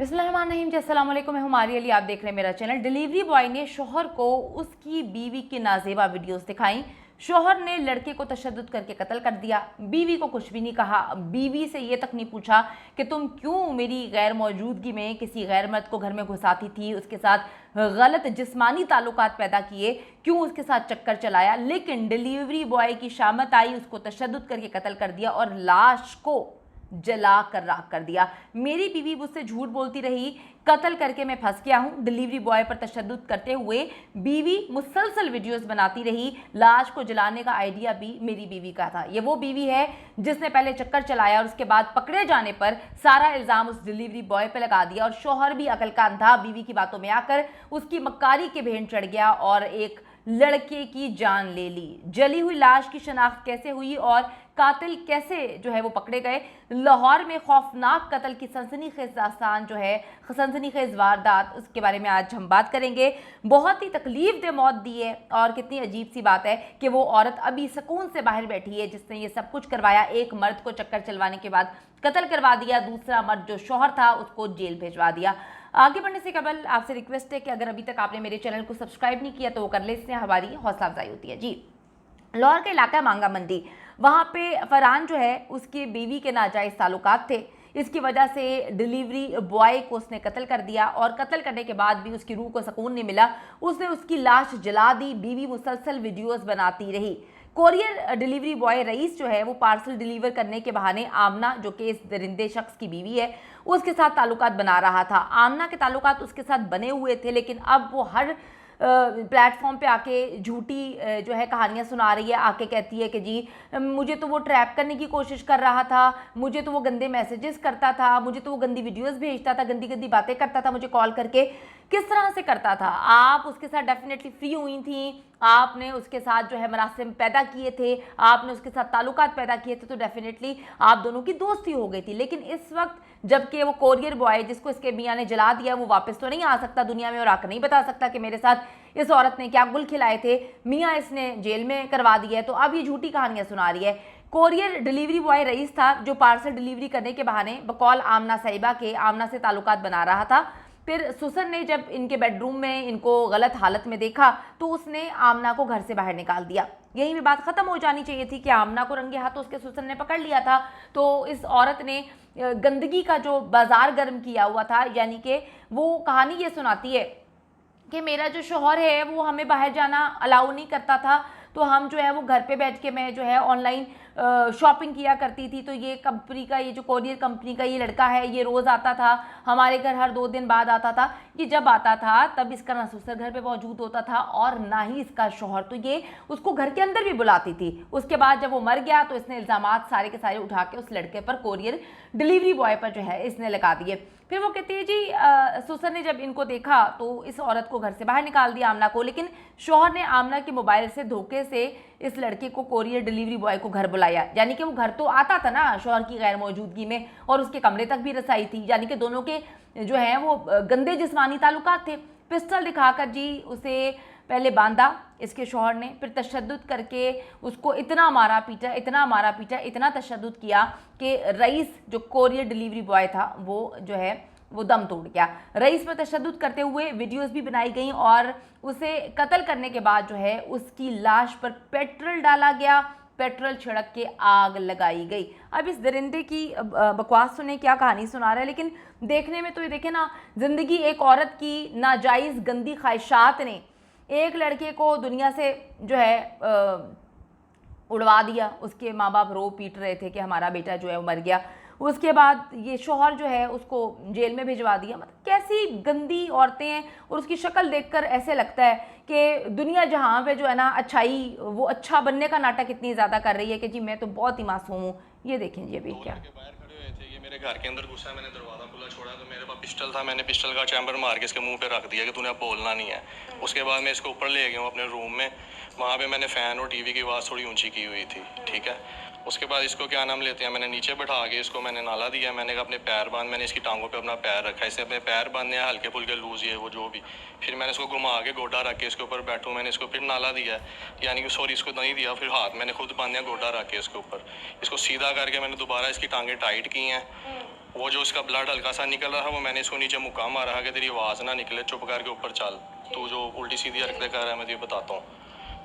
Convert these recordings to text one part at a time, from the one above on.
बिस्मिल्लाहिर्रहमानिर्रहीम जी, अस्सलाम वालेकुम। मैं हूं मारिया अली, आप देख रहे हैं मेरा चैनल। डिलीवरी बॉय ने शोहर को उसकी बीवी की नाजेबा वीडियोस दिखाई। शोहर ने लड़के को तशद्दुद करके कत्ल कर दिया। बीवी को कुछ भी नहीं कहा, बीवी से ये तक नहीं पूछा कि तुम क्यों मेरी गैर मौजूदगी में किसी गैर मर्द को घर में घुसाती थी, उसके साथ गलत जिस्मानी ताल्लुकात पैदा किए, क्यों उसके साथ चक्कर चलाया। लेकिन डिलीवरी बॉय की शामत आई, उसको तशद्दुद करके कत्ल कर दिया और लाश को जला कर राख कर दिया। मेरी बीवी मुझसे झूठ बोलती रही, कत्ल करके मैं फंस गया हूं। डिलीवरी बॉय पर तशद्दुद करते हुए बीवी मुसलसल वीडियोस बनाती रही। लाश को जलाने का आइडिया भी मेरी बीवी का था। ये वो बीवी है जिसने पहले चक्कर चलाया और उसके बाद पकड़े जाने पर सारा इल्जाम उस डिलीवरी बॉय पर लगा दिया। और शौहर भी अकलकान था, बीवी की बातों में आकर उसकी मक्कारी के भेंट चढ़ गया और एक लड़के की जान ले ली। जली हुई लाश की शनाख्त कैसे हुई और कातिल कैसे जो है वो पकड़े गए, लाहौर में खौफनाक कत्ल की सनसनीखेज दास्तान जो है, सनसनीखेज वारदात, उसके बारे में आज हम बात करेंगे। बहुत ही तकलीफ दे मौत दी है और कितनी अजीब सी बात है कि वो औरत अभी सुकून से बाहर बैठी है जिसने ये सब कुछ करवाया। एक मर्द को चक्कर चलवाने के बाद कत्ल करवा दिया, दूसरा मर्द जो शौहर था उसको जेल भेजवा दिया। आगे बढ़ने से कबल आपसे रिक्वेस्ट है कि अगर अभी तक आपने मेरे चैनल को सब्सक्राइब नहीं किया तो वो कर ले, इससे हमारी हौसला अफजाई होती है। जी, लाहौर का इलाका मांगा मंडी, वहाँ पे फरहान जो है उसकी बीवी के नाजायज़ ताल्लुकात थे। इसकी वजह से डिलीवरी बॉय को उसने कत्ल कर दिया और कत्ल करने के बाद भी उसकी रूह को सुकून नहीं मिला। उसने उसकी लाश जला दी। बीवी मुसलसल वीडियोस बनाती रही। कोरियर डिलीवरी बॉय रईस जो है वो पार्सल डिलीवर करने के बहाने आमना, जो कि इस दरिंदे शख्स की बीवी है, उसके साथ ताल्लुकात बना रहा था। आमना के ताल्लुकात उसके साथ बने हुए थे, लेकिन अब वो हर प्लेटफॉर्म पे आके झूठी जो है कहानियाँ सुना रही है। आके कहती है कि जी मुझे तो वो ट्रैप करने की कोशिश कर रहा था, मुझे तो वो गंदे मैसेजेस करता था, मुझे तो वो गंदी वीडियोस भेजता था, गंदी गंदी बातें करता था मुझे कॉल करके। किस तरह से करता था? आप उसके साथ डेफिनेटली फ्री हुई थी, आपने उसके साथ जो है मरासिम पैदा किए थे, आपने उसके साथ ताल्लुकात पैदा किए थे, तो डेफिनेटली आप दोनों की दोस्ती हो गई थी। लेकिन इस वक्त जबकि वो कोरियर बॉय जिसको इसके मियाँ ने जला दिया वो वापस तो नहीं आ सकता दुनिया में और आकर नहीं बता सकता कि मेरे साथ इस औरत ने क्या गुल खिलाए थे, मियाँ इसने जेल में करवा दिया है, तो अब ये झूठी कहानियाँ सुना रही है। कोरियर डिलीवरी बॉय रईस था जो पार्सल डिलीवरी करने के बहाने बकौल आमना साहिबा के आमना से ताल्लुकात बना रहा था। फिर सुसन ने जब इनके बेडरूम में इनको गलत हालत में देखा तो उसने आमना को घर से बाहर निकाल दिया। यही में बात खत्म हो जानी चाहिए थी कि आमना को रंगे हाथों उसके सुसन ने पकड़ लिया था। तो इस औरत ने गंदगी का जो बाजार गर्म किया हुआ था, यानी कि वो कहानी ये सुनाती है कि मेरा जो शौहर है वो हमें बाहर जाना अलाउ नहीं करता था, तो हम जो है वो घर पे बैठ के मैं जो है ऑनलाइन शॉपिंग किया करती थी। तो ये कंपनी का, ये जो कोरियर कंपनी का ये लड़का है, ये रोज़ आता था हमारे घर, हर 2 दिन बाद आता था। ये जब आता था तब इसका ना ससुर घर पे मौजूद होता था और ना ही इसका शौहर, तो ये उसको घर के अंदर भी बुलाती थी। उसके बाद जब वो मर गया तो इसने इल्ज़ामात सारे के सारे उठा के उस लड़के पर, कोरियर डिलीवरी बॉय पर जो है इसने लगा दिए। फिर वो कहती है जी सुसर ने जब इनको देखा तो इस औरत को घर से बाहर निकाल दिया, आमना को। लेकिन शौहर ने आमना के मोबाइल से धोखे से इस लड़के को, कोरियर डिलीवरी बॉय को घर बुलाया। यानी कि वो घर तो आता था ना शौहर की गैर मौजूदगी में और उसके कमरे तक भी रसाई थी। यानी कि दोनों के जो है वो गंदे जिस्मानी ताल्लुकात थे। पिस्टल दिखाकर जी उसे पहले बांधा इसके शौहर ने, फिर तशद्दुद करके उसको इतना मारा पीटा, इतना मारा पीटा, इतना तशद्दुद किया कि रईस जो कोरियर डिलीवरी बॉय था वो जो है वो दम तोड़ गया। रईस पर तशद्दुद करते हुए वीडियोस भी बनाई गई और उसे कत्ल करने के बाद जो है उसकी लाश पर पेट्रोल डाला गया, पेट्रोल छिड़क के आग लगाई गई। अब इस दरिंदे की बकवास सुने, क्या कहानी सुना रहा है, लेकिन देखने में तो ये देखे ना, जिंदगी एक औरत की नाजायज़ गंदी ख्वाहिशात ने एक लड़के को दुनिया से जो है उड़वा दिया। उसके माँ बाप रो पीट रहे थे कि हमारा बेटा जो है वो मर गया। उसके बाद ये शौहर जो है उसको जेल में भिजवा दिया। मतलब कैसी गंदी औरतें हैं, और उसकी शक्ल देखकर ऐसे लगता है कि दुनिया जहाँ पे जो है ना अच्छाई, वो अच्छा बनने का नाटक इतनी ज़्यादा कर रही है कि जी मैं तो बहुत ही मासूम हूँ। ये देखें जी अभी क्या ये मेरे घर के अंदर घुसा, मैंने दरवाज़ा खुला छोड़ा तो मेरे पास पिस्टल था, मैंने पिस्टल का चैम्बर मार के इसके मुंह पे रख दिया कि तूने अब बोलना नहीं है। उसके बाद मैं इसको ऊपर ले गया हूँ अपने रूम में, वहाँ पे मैंने फ़ैन और टीवी की आवाज़ थोड़ी ऊंची की हुई थी, ठीक है। उसके बाद इसको क्या नाम लेते हैं, मैंने नीचे बैठा के इसको मैंने नाला दिया, मैंने कहा अपने पैर बांध, मैंने इसकी टांगों पे अपना पैर रखा, इसे अपने पैर बांधने हैं हल्के फुल्के लूज ये वो जो भी। फिर मैंने इसको घुमा के गोडा रख के इसके ऊपर बैठूँ, मैंने इसको फिर नाला दिया, यानी कि सॉरी इसको नहीं दिया, फिर हाथ मैंने खुद बांधा गोडा रख के इसके ऊपर, इसको सीधा करके मैंने दोबारा इसकी टांगें टाइट की हैं। वो जो उसका ब्लड हल्का सा निकल रहा था, वो मैंने इसको नीचे मुक्का मारा कि तेरी आवाज़ ना निकले, चुप करके ऊपर चल, तू जो उल्टी सीधी हरकतें कर रहा है मैं तुझे बताता हूँ।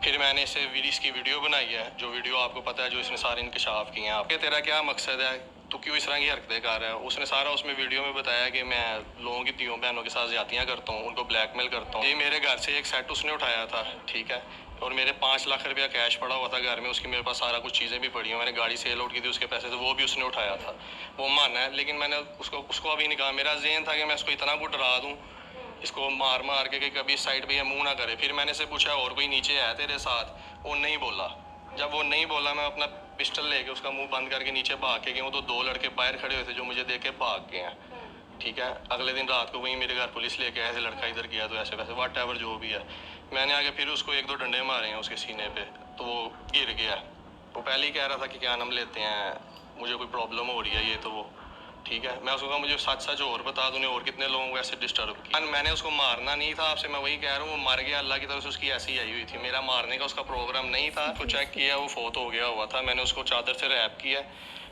फिर मैंने इसे इसकी वीडियो बनाई है, जो वीडियो आपको पता है, जो इसने सारे इंकशाफ किए हैं। आपके तेरा क्या मकसद है, तू क्यों इस तरह की हरकतें कर रहा है? उसने सारा उसमें वीडियो में बताया कि मैं लोगों की तीनों बहनों के साथ ज्यादतियाँ करता हूँ, उनको ब्लैकमेल करता हूँ। ये मेरे घर से एक सेट उसने उठाया था, ठीक है, और मेरे 5 लाख रुपया कैश पड़ा हुआ था घर में, उसकी मेरे पास सारा कुछ चीज़ें भी पड़ी हैं, मैंने गाड़ी सेल आउट की थी उसके पैसे से, वो भी उसने उठाया था, वो माना है। लेकिन मैंने उसको अभी नहीं कहा, मेरा ज़हन था कि मैं इसको इतना कुछ डरा दूँ, इसको मार मार के कि कभी इस साइड पे ये मुंह ना करे। फिर मैंने से पूछा और कोई नीचे है तेरे साथ, वो नहीं बोला। जब वो नहीं बोला, मैं अपना पिस्टल लेके उसका मुंह बंद करके नीचे भाग के गया हूँ, तो 2 लड़के बाहर खड़े हुए थे जो मुझे देख के भाग गए हैं, ठीक है। अगले दिन रात को वहीं मेरे घर पुलिस लेके आए थे, लड़का इधर गया तो ऐसे वैसे वाट एवर जो भी है। मैंने आगे फिर उसको 1-2 डंडे मारे हैं उसके सीने पे, तो वो गिर गया। वो पहले ही कह रहा था कि क्या नाम लेते हैं, मुझे कोई प्रॉब्लम हो रही है ये तो वो, ठीक है। मैं उसको कहा मुझे सच और बता दूँ, और कितने लोगों को ऐसे डिस्टर्ब किया। मैंने उसको मारना नहीं था, आपसे मैं वही कह रहा हूँ, वो मर गया, अल्लाह की तरफ से उसकी ऐसी आई हुई थी। मेरा मारने का उसका प्रोग्राम नहीं था। उसको चेक किया, वो फोत हो गया हुआ था। मैंने उसको चादर से रैप किया,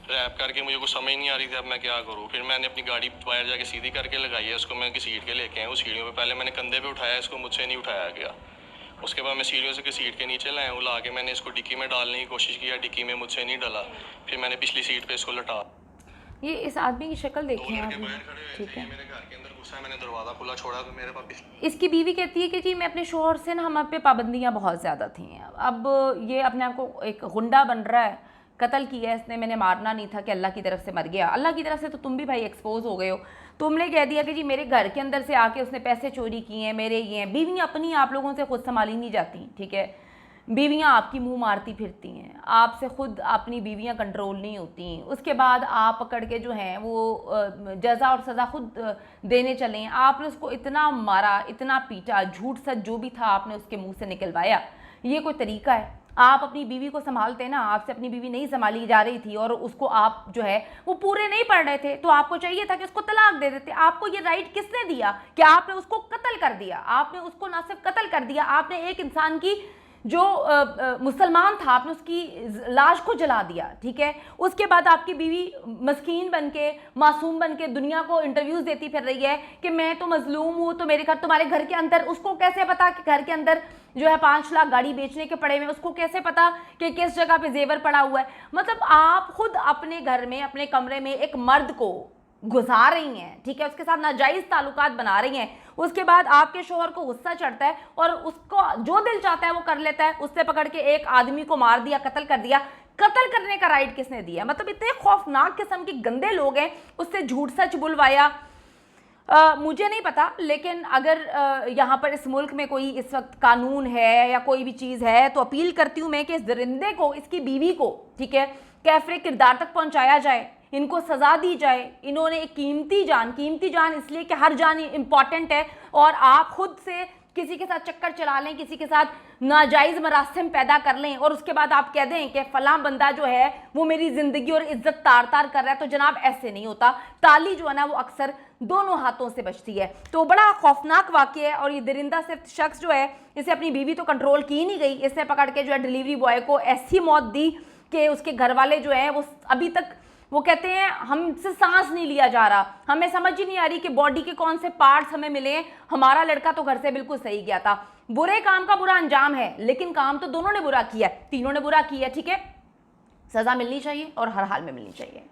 रैप करके मुझे कुछ समझ नहीं आ रही थी अब मैं क्या करूँ। फिर मैंने अपनी गाड़ी बाहर जाके सीधी करके लगाई है, उसको मैं सीट के लेके आया। उस सीढ़ियों पे पहले मैंने कंधे पे उठाया, इसको मुझसे नहीं उठाया गया। उसके बाद मैं सीढ़ियों से सीट के नीचे लाया हूँ, ला के मैंने इसको डिक्की में डालने की कोशिश किया, डिक्की में मुझसे नहीं डला। फिर मैंने पिछली सीट पे इसको लटा। ये इस आदमी की शक्ल 2 देखिए आप, लड़के बाहर खड़े हुए ठीक थे, है। ये मेरे घर के अंदर घुसा है, मैंने दरवाज़ा खुला छोड़ा तो मेरे पास इसकी बीवी कहती है कि जी मैं अपने शोहर से ना, हम पे पाबंदियाँ बहुत ज़्यादा थी। अब ये अपने आप को एक गुंडा बन रहा है, कत्ल किया है इसने, मैंने मारना नहीं था कि अल्लाह की तरफ से मर गया। अल्लाह की तरफ से तो तुम भी भाई एक्सपोज हो गए हो, तुमने कह दिया कि जी मेरे घर के अंदर से आके उसने पैसे चोरी किए हैं, मेरे ये हैं। बीवियाँ अपनी आप लोगों से खुद संभाली नहीं जाती, ठीक है। बीवियाँ आपकी मुंह मारती फिरती हैं, आपसे खुद अपनी बीवियाँ कंट्रोल नहीं होती। उसके बाद आप पकड़ के जो हैं वो जज़ा और सज़ा खुद देने चले हैं। आपने उसको इतना मारा, इतना पीटा, झूठ सच जो भी था आपने उसके मुंह से निकलवाया। ये कोई तरीका है? आप अपनी बीवी को संभालते ना, आपसे अपनी बीवी नहीं संभाली जा रही थी और उसको आप जो है वो पूरे नहीं पड़ रहे थे, तो आपको चाहिए था कि उसको तलाक दे देते। आपको ये राइट किसने दिया कि आपने उसको कत्ल कर दिया? आपने उसको ना सिर्फ कत्ल कर दिया, आपने एक इंसान की जो मुसलमान था, आपने उसकी लाश को जला दिया, ठीक है। उसके बाद आपकी बीवी मस्कीन बनके, मासूम बनके दुनिया को इंटरव्यूज देती फिर रही है कि मैं तो मजलूम हूँ, तो मेरे घर, तुम्हारे घर के अंदर उसको कैसे पता कि घर के अंदर जो है 5 लाख गाड़ी बेचने के पड़े हुए, उसको कैसे पता कि किस जगह पे जेवर पड़ा हुआ है? मतलब आप खुद अपने घर में, अपने कमरे में एक मर्द को घुसा रही हैं, ठीक है, उसके साथ नाजायज ताल्लुकात बना रही हैं। उसके बाद आपके शोहर को गुस्सा चढ़ता है और उसको जो दिल चाहता है वो कर लेता है। उससे पकड़ के एक आदमी को मार दिया, कत्ल कर दिया। कत्ल करने का राइट किसने दिया? मतलब इतने खौफनाक किस्म के गंदे लोग हैं, उससे झूठ सच बुलवाया। मुझे नहीं पता, लेकिन अगर यहाँ पर इस मुल्क में कोई इस वक्त कानून है या कोई भी चीज़ है, तो अपील करती हूँ मैं कि इस दरिंदे को, इसकी बीवी को, ठीक है, कैफरे किरदार तक पहुँचाया जाए, इनको सज़ा दी जाए। इन्होंने एक कीमती जान इसलिए कि हर जान इंपॉर्टेंट है, और आप खुद से किसी के साथ चक्कर चला लें, किसी के साथ नाजायज़ मरासिम पैदा कर लें और उसके बाद आप कह दें कि फ़लाँ बंदा जो है वो मेरी ज़िंदगी और इज़्ज़त तार तार कर रहा है, तो जनाब ऐसे नहीं होता। ताली जो है ना वो अक्सर दोनों हाथों से बचती है। तो बड़ा खौफनाक वाक़या है। और ये दरिंदा सिर्फ शख्स जो है, इसे अपनी बीवी तो कंट्रोल की नहीं गई, इसने पकड़ के जो है डिलीवरी बॉय को ऐसी मौत दी कि उसके घर वाले जो हैं वो अभी तक वो कहते हैं हमसे सांस नहीं लिया जा रहा, हमें समझ ही नहीं आ रही कि बॉडी के कौन से पार्ट्स हमें मिले हैं। हमारा लड़का तो घर से बिल्कुल सही गया था। बुरे काम का बुरा अंजाम है, लेकिन काम तो दोनों ने बुरा किया, तीनों ने बुरा किया, ठीक है। सजा मिलनी चाहिए और हर हाल में मिलनी चाहिए।